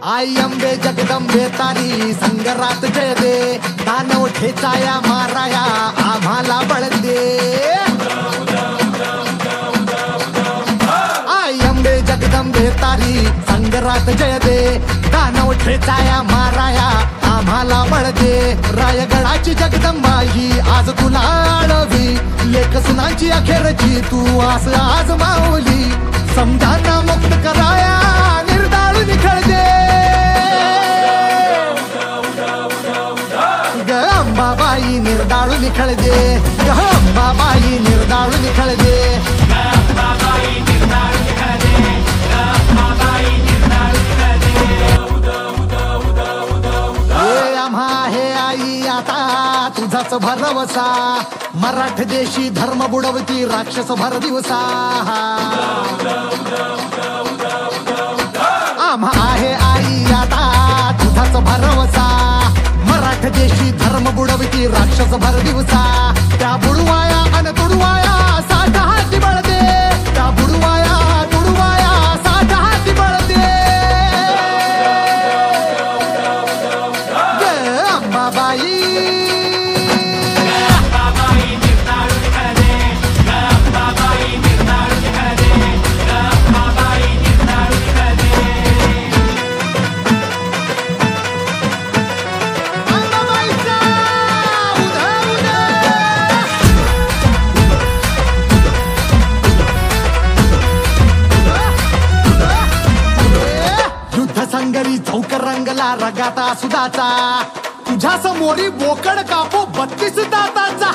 आई अंबे जगदंबे तारी संगरात जय दे, दानव ठेचाया माराया आम्हाला बळ दे. आई अंबे जगदंबे तारी संगरात जय दे, दानव ठेचाया माराया आम्हाला बळ दे. रायगडाची जगदंबा ही आज तुला आळवी, लेख सुनांची अखेरची तू आस आज माऊली. समजांना मुक्त कराया निर्दाळू निखळ दे. ग अंबाबाई निर्दाळू निखळ दे, ग अंबाबाई निर्दाळू निखळ दे. तुझाच भरवसा मराठ देशी धर्म बुडवती राक्षस भर दिवसा. आम्हा आहे आई आता तुझाच भरवसा, मराठ देशी धर्म बुडवती राक्षस भर दिवसा. त्या बुडवाया अन तुडवाया साठ हाती बळ दे, त्या बुडवाया तुडवाया साठ हाती बळ दे. अंबाबाई संगरी चौक रंगला रगाता सुदाचा, तुझ्या समोरी बोकड कापो 32 दाताचा.